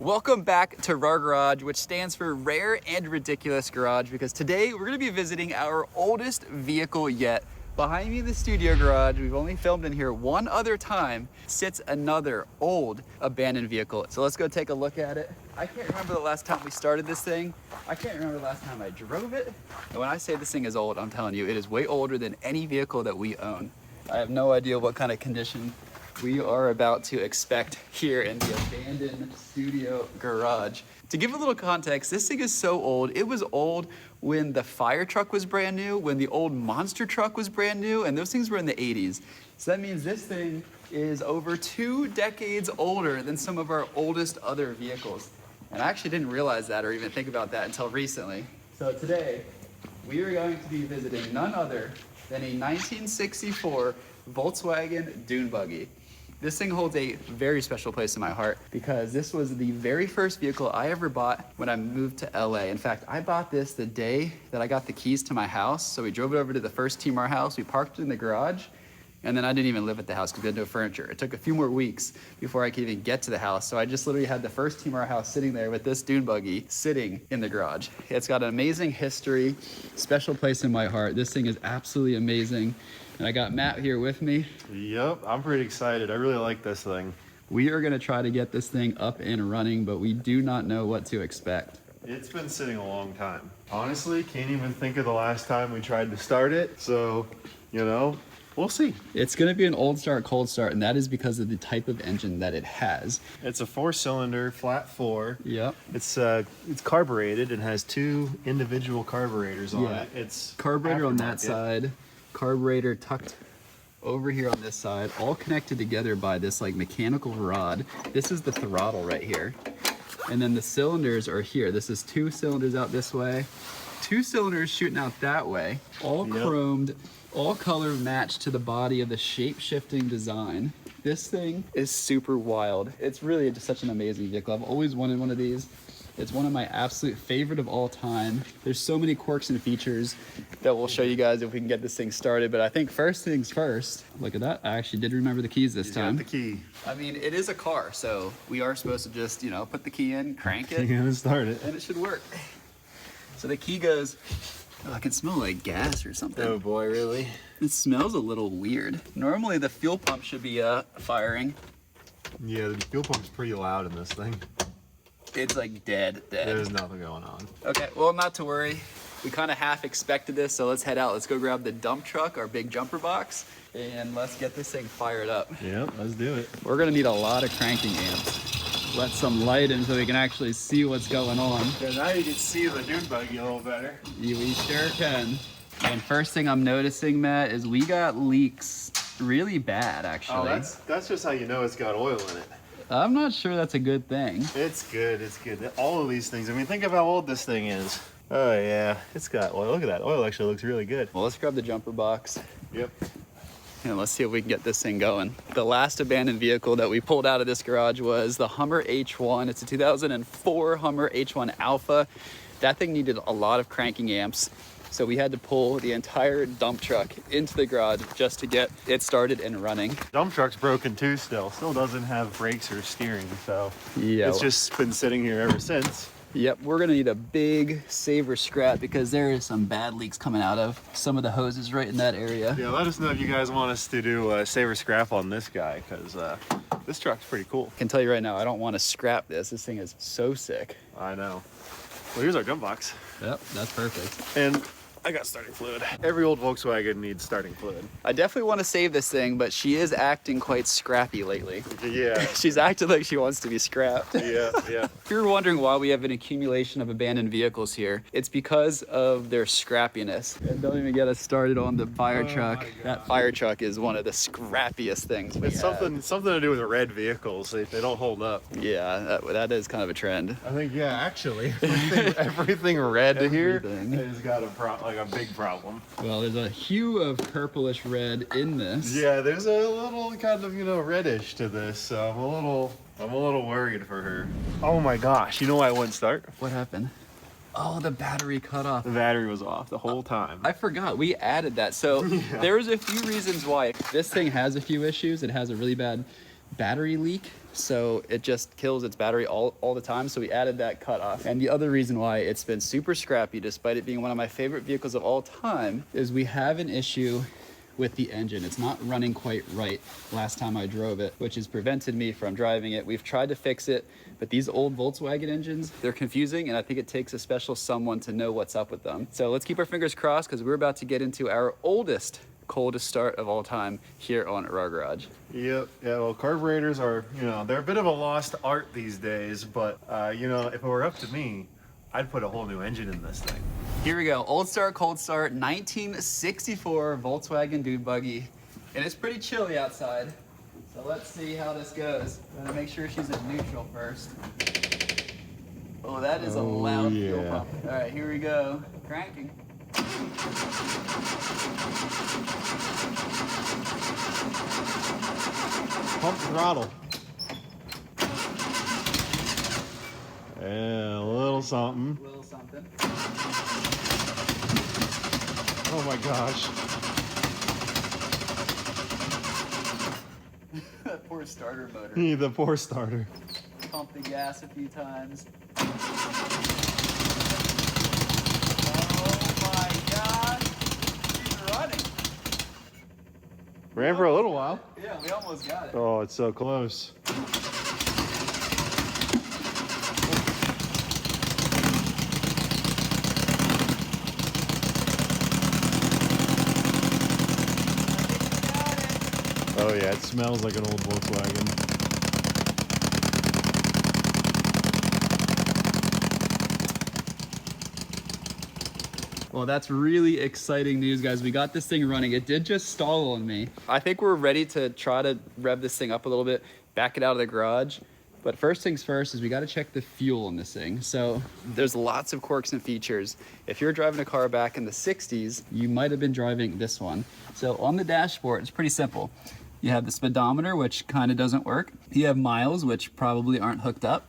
Welcome back to RAR Garage, which stands for Rare and Ridiculous Garage, because today we're going to be visiting our oldest vehicle yet. Behind me in the studio garage, we've only filmed in here one other time, sits another old abandoned vehicle. So let's go take a look at it. I can't remember the last time we started this thing. I can't remember the last time I drove it. And when I say this thing is old, I'm telling you, it is way older than any vehicle that we own. I have no idea what kind of condition we are about to expect here in the abandoned studio garage. To give a little context, this thing is so old. It was old when the fire truck was brand new, when the old monster truck was brand new, and those things were in the 80s. So that means this thing is over 2 decades older than some of our oldest other vehicles. And I actually didn't realize that or even think about that until recently. So today, we are going to be visiting none other than a 1964 Volkswagen Dune Buggy. This thing holds a very special place in my heart because this was the very first vehicle I ever bought when I moved to LA. In fact, I bought this the day that I got the keys to my house. So we drove it over to the first Timar house, we parked it in the garage, and then I didn't even live at the house because we had no furniture. It took a few more weeks before I could even get to the house. So I just literally had the first Timar house sitting there with this Dune Buggy sitting in the garage. It's got an amazing history, special place in my heart. This thing is absolutely amazing. And I got Matt here with me. Yep, I'm pretty excited. I really like this thing. We are gonna try to get this thing up and running, but we do not know what to expect. It's been sitting a long time. Honestly, can't even think of the last time we tried to start it. So, you know, we'll see. It's gonna be an old start, cold start, and that is because of the type of engine that it has. It's a 4-cylinder, flat 4. Yep. It's carbureted and has 2 individual carburetors on it. It's carburetor on that aftermarket. side, carburetor tucked over here on this side, all connected together by this like mechanical rod. This is the throttle right here. And then the cylinders are here. This is 2 cylinders out this way, 2 cylinders shooting out that way, all chromed, all color matched to the body of the shape-shifting design. This thing is super wild. It's really just such an amazing vehicle. I've always wanted one of these. It's one of my absolute favorite of all time. There's so many quirks and features that we'll show you guys if we can get this thing started. But I think first things first, look at that. I actually did remember the keys this time. Got the key. I mean, it is a car, so we are supposed to just, you know, put the key in, crank it, And start it. and it should work. So the key goes, oh, I can smell like gas or something. Oh boy, really? It smells a little weird. Normally the fuel pump should be Yeah, firing. the fuel pump's pretty loud in this thing. It's like dead. There's nothing going on. Okay, well, not to worry. We kind of half expected this, so let's head out. Let's go grab the dump truck, our big jumper box, and let's get this thing fired up. Yep, let's do it. We're gonna need a lot of cranking amps. Let some light in so we can actually see what's going on. Yeah, now you can see the Dune Buggy a little better. We sure can. And first thing I'm noticing, Matt, is we got leaks really bad, actually. Oh, that's just how you know it's got oil in it. I'm not sure that's a good thing. It's good, it's good. All of these things, I mean, think of how old this thing is. Oh yeah, it's got oil. Look at that, oil actually looks really good. Well, let's grab the jumper box. Yep. And let's see if we can get this thing going. The last abandoned vehicle that we pulled out of this garage was the Hummer H1. It's a 2004 Hummer H1 Alpha. That thing needed a lot of cranking amps. So we had to pull the entire dump truck into the garage just to get it started and running. Dump truck's broken too still doesn't have brakes or steering, so Yeah. it's just been sitting here ever since. Yep, we're gonna need a big saver scrap because there is some bad leaks coming out of some of the hoses right in that area. Yeah, let us know if you guys want us to do saver scrap on this guy, because this truck's pretty cool. I can tell you right now, I don't want to scrap this. This thing is so sick. I know. Well, here's our dump box. Yep, that's perfect. And I got starting fluid. Every old Volkswagen needs starting fluid. I definitely want to save this thing, but she is acting quite scrappy lately. Yeah. She's acting like she wants to be scrapped. Yeah. If you're wondering why we have an accumulation of abandoned vehicles here, it's because of their scrappiness. And don't even get us started on the fire truck. That fire truck is one of the scrappiest things we It's have. something to do with red vehicles. They don't hold up. Yeah, that is kind of a trend. I think, yeah, actually, everything red here Everything. has got a big problem. Well, there's a hue of purplish red in this. Yeah, there's a little kind of, reddish to this, so I'm a little worried for her. Oh my gosh, you know why it wouldn't start? What happened? Oh, the battery cut off. The battery was off the whole time. I forgot, we added that. So there was a few reasons why. This thing has a few issues. It has a really bad battery leak. so it just kills its battery all the time. So we added that cutoff. And the other reason why it's been super scrappy, despite it being one of my favorite vehicles of all time, is we have an issue with the engine. It's not running quite right last time I drove it, which has prevented me from driving it. We've tried to fix it, but these old Volkswagen engines, they're confusing, and I think it takes a special someone to know what's up with them. So let's keep our fingers crossed, because we're about to get into our oldest, coldest start of all time here on RAR Garage. Yep. Yeah, well, carburetors are, you know, they're a bit of a lost art these days, but, you know, if it were up to me, I'd put a whole new engine in this thing. Here we go, old start, cold start, 1964 Volkswagen Dune Buggy. And it's pretty chilly outside, so let's see how this goes. I'm gonna make sure she's in neutral first. Oh, that is a loud fuel pump. All right, here we go, cranking. Pump throttle. Yeah, a little something. A little something. Oh my gosh. That poor starter motor. The poor starter. Pump the gas a few times. Ran for a little while. Yeah, we almost got it. Oh, it's so close. Oh yeah, it smells like an old Volkswagen. Well, that's really exciting news, guys. We got this thing running. It did just stall on me. I think we're ready to try to rev this thing up a little bit, back it out of the garage. But first things first is we got to check the fuel on this thing. So there's lots of quirks and features. If you're driving a car back in the 60s, you might have been driving this one. So on the dashboard, it's pretty simple. You have the speedometer, which kind of doesn't work. You have miles, which probably aren't hooked up.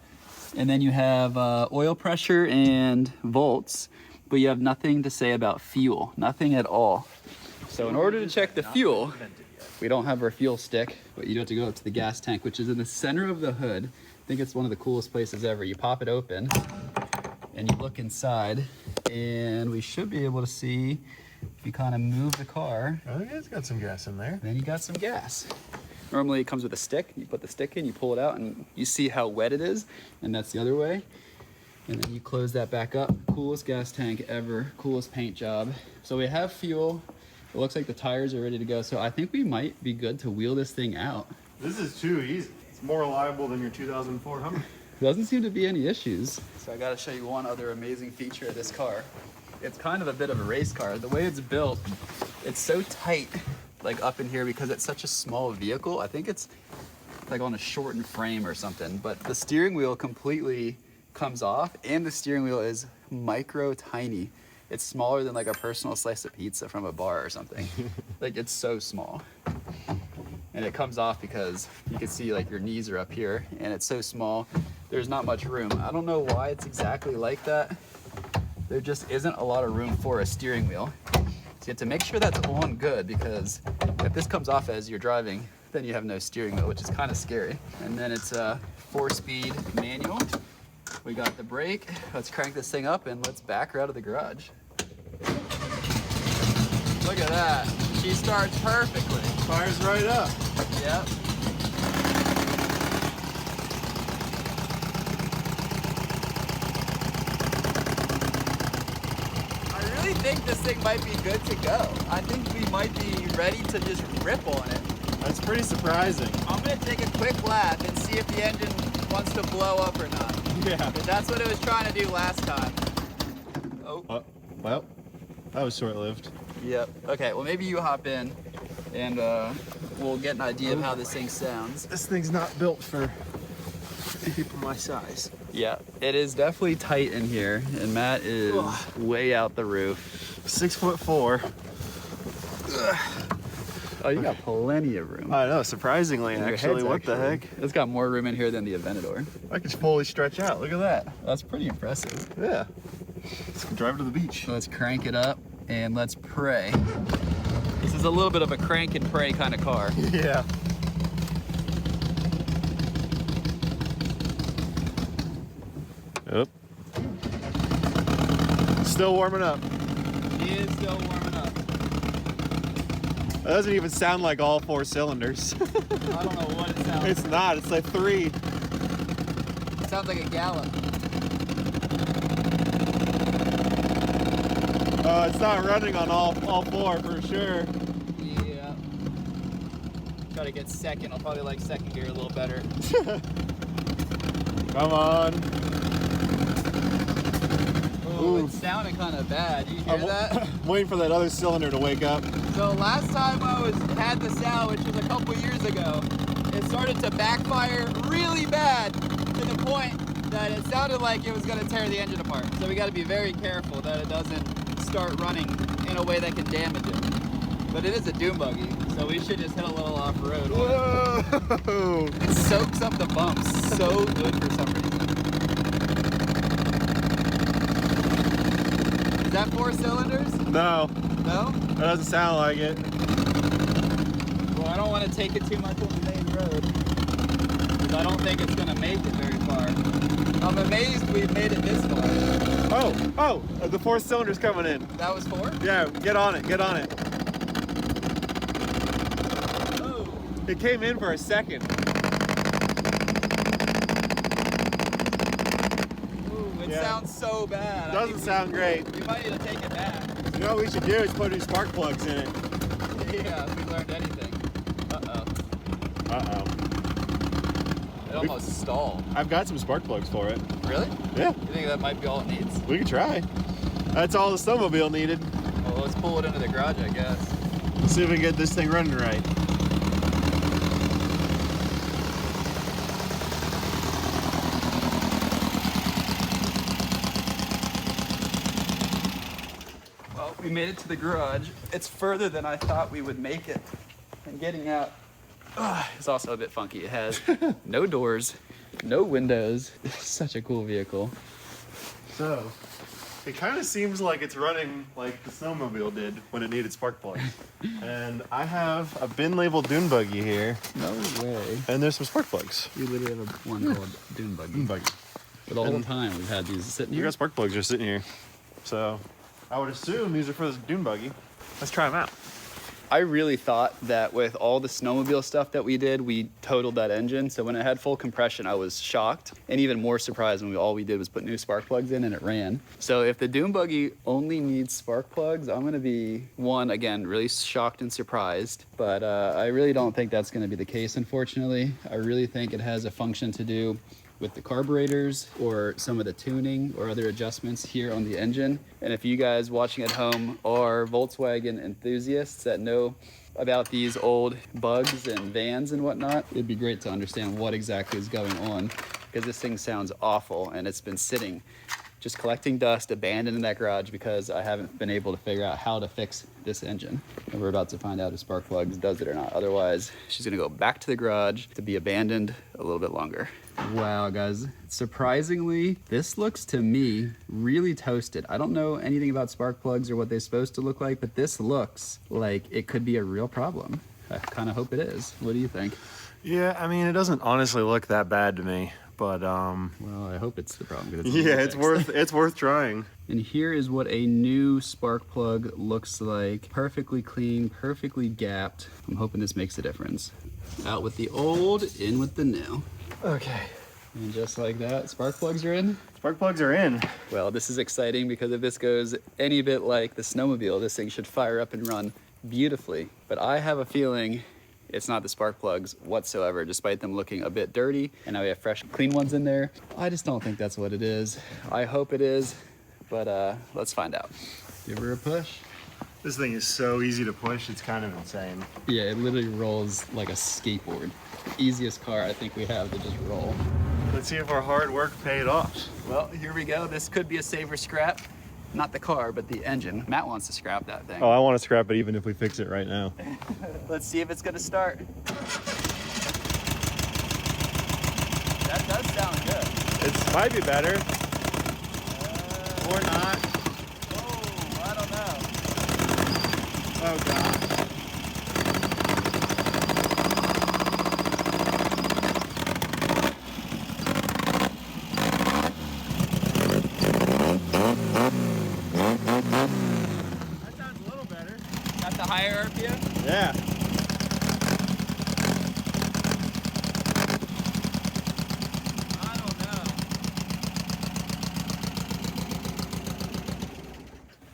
And then you have oil pressure and volts, but you have nothing to say about fuel, nothing at all. So in order to check the fuel, we don't have our fuel stick, but you do have to go up to the gas tank, which is in the center of the hood. I think it's one of the coolest places ever. You pop it open and you look inside, and we should be able to see, if you kind of move the car, I think it's got some gas in there. then you got some gas. Normally it comes with a stick. You put the stick in, you pull it out, and you see how wet it is, and that's the other way. And then you close that back up. Coolest gas tank ever, coolest paint job. So we have fuel. It looks like the tires are ready to go. So I think we might be good to wheel this thing out. This is too easy. It's more reliable than your 2004 Hummer. Doesn't seem to be any issues. So I gotta show you one other amazing feature of this car. It's kind of a bit of a race car. The way it's built, it's so tight, like up in here, because it's such a small vehicle. I think it's like on a shortened frame or something, but the steering wheel completely comes off, and the steering wheel is micro tiny. It's smaller than like a personal slice of pizza from a bar or something. Like, it's so small. And it comes off because you can see like your knees are up here, and it's so small, there's not much room. I don't know why it's exactly like that. There just isn't a lot of room for a steering wheel. So you have to make sure that's on good, because if this comes off as you're driving, then you have no steering wheel, which is kind of scary. And then it's a 4-speed manual. We got the brake. Let's crank this thing up and let's back her out of the garage. Look at that. She starts perfectly. Fires right up. Yep. I really think this thing might be good to go. I think we might be ready to just rip on it. That's pretty surprising. I'm gonna take a quick lap and see if the engine wants to blow up or not. Yeah. But that's what it was trying to do last time. Oh. Well, that was short-lived. Yep. Okay, well maybe you hop in and we'll get an idea of how this thing sounds. This thing's not built for people my size. Yeah, it is definitely tight in here, and Matt is way out the roof. 6'4". Oh, you got plenty of room. I know, surprisingly, Your actually. head's What the heck? It's got more room in here than the Aventador. I could fully stretch out. Look at that. That's pretty impressive. Yeah. Let's drive to the beach. Let's crank it up and let's pray. This is a little bit of a crank and pray kind of car. Yeah. Yep. Still warming up. He is still warming up. That doesn't even sound like all 4 cylinders. I don't know what it sounds It's not, it's like 3. It sounds like a gallop. Oh, it's not running on all 4 for sure. Yeah. Try to get second. I'll probably like second gear a little better. Come on. Oh, it sounded kind of bad. You hear that? I'm waiting for that other cylinder to wake up. So last time I had this out, which was a couple years ago, it started to backfire really bad to the point that it sounded like it was going to tear the engine apart. So we got to be very careful that it doesn't start running in a way that can damage it. But it is a Dune Buggy, so we should just hit a little off-road. Whoa! It soaks up the bumps so good for some reason. Is that 4 cylinders? No, No? that doesn't sound like it. Well, I don't want to take it too much on the main road, because I don't think it's going to make it very far. I'm amazed we've made it this far. Oh, the 4th cylinder's coming in. That was 4? Yeah, get on it, get on it. Oh. It came in for a second. Ooh, it Yeah. sounds so bad. Doesn't sound great. We might need to take it back. You know what we should do is put new spark plugs in it. Yeah, if we learned anything. Uh-oh. Uh-oh. It almost stalled. I've got some spark plugs for it. Really? Yeah, You think that might be all it needs? we can try. That's all the snowmobile needed. Well, let's pull it into the garage, I guess. Let's see if we can get this thing running right. Well, we made it to the garage. It's further than I thought we would make it. And getting out it's also a bit funky. It has no doors, no windows. It's such a cool vehicle. So, it kind of seems like it's running like the snowmobile did when it needed spark plugs. And I have a bin labeled Dune Buggy here, No way. and there's some spark plugs. We literally have one called Dune Buggy. Dune Buggy. For the whole And- time we've had these sitting You here. got spark plugs just sitting here. So, I would assume these are for this Dune Buggy. Let's try them out. I really thought that with all the snowmobile stuff that we did, we totaled that engine. So when it had full compression, I was shocked and even more surprised when all we did was put new spark plugs in and it ran. So if the Dune Buggy only needs spark plugs, I'm gonna be, again, really shocked and surprised. But I really don't think that's gonna be the case, unfortunately. I really think it has a function to do with the carburetors or some of the tuning or other adjustments here on the engine. And if you guys watching at home are Volkswagen enthusiasts that know about these old bugs and vans and whatnot, it'd be great to understand what exactly is going on, because this thing sounds awful and it's been sitting just collecting dust, abandoned in that garage because I haven't been able to figure out how to fix this engine. And we're about to find out if spark plugs does it or not. Otherwise, she's gonna go back to the garage to be abandoned a little bit longer. Wow, guys. Surprisingly, this looks to me really toasted. I don't know anything about spark plugs or what they're supposed to look like, but this looks like it could be a real problem. I kind of hope it is. What do you think? Yeah, I mean, it doesn't honestly look that bad to me, but Well, I hope it's the problem. 'Cause yeah, easy it's to fix. worth trying. And here is what a new spark plug looks like. Perfectly clean, perfectly gapped. I'm hoping this makes a difference. Out with the old, in with the new. Okay. And just like that, spark plugs are in. Spark plugs are in. Well, this is exciting because if this goes any bit like the snowmobile, this thing should fire up and run beautifully. But I have a feeling it's not the spark plugs whatsoever, despite them looking a bit dirty. And now we have fresh, clean ones in there. I just don't think that's what it is. I hope it is, but let's find out. Give her a push. This thing is so easy to push, it's kind of insane. Yeah, it literally rolls like a skateboard. Easiest car I think we have to just roll. Let's see if our hard work paid off. Well, here we go. This could be a saver scrap. Not the car, but the engine. Matt wants to scrap that thing. Oh, I want to scrap it even if we fix it right now. Let's see if it's gonna start. That does sound good. It might be better. Or not. Oh, I don't know. Oh, God. That sounds a little better. Got the higher RPM? Yeah. I don't know.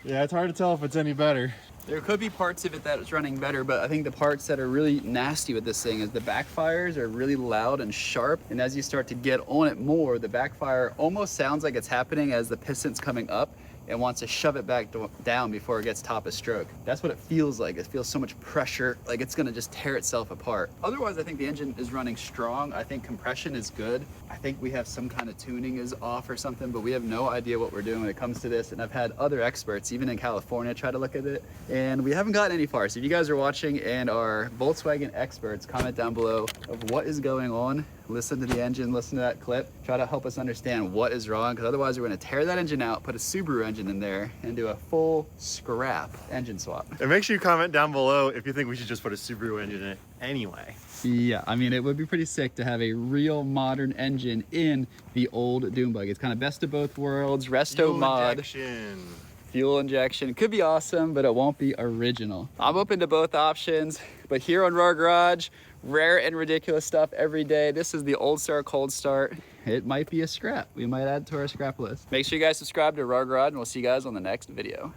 Yeah, it's hard to tell if it's any better. There could be parts of it that is running better, but I think the parts that are really nasty with this thing is the backfires are really loud and sharp. And as you start to get on it more, the backfire almost sounds like it's happening as the piston's coming up and wants to shove it back down before it gets top of stroke. That's what it feels like. It feels so much pressure, like it's gonna just tear itself apart. Otherwise, I think the engine is running strong. I think compression is good. I think we have some kind of tuning is off or something, but we have no idea what we're doing when it comes to this. And I've had other experts, even in California, try to look at it, and we haven't gotten any far. So if you guys are watching and are Volkswagen experts, comment down below of what is going on. Listen to the engine, listen to that clip, try to help us understand what is wrong, because otherwise we're gonna tear that engine out, put a Subaru engine in there, and do a full scrap engine swap. And make sure you comment down below if you think we should just put a Subaru engine in it anyway. Yeah, I mean, it would be pretty sick to have a real modern engine in the old Dune Buggy. It's kind of best of both worlds, resto Fuel mod. injection. Fuel injection. It could be awesome, but it won't be original. I'm open to both options, but here on RAR Garage, rare and ridiculous stuff every day. This is the old start, cold start. It might be a scrap. We might add to our scrap list. Make sure you guys subscribe to RAR Garage, and we'll see you guys on the next video.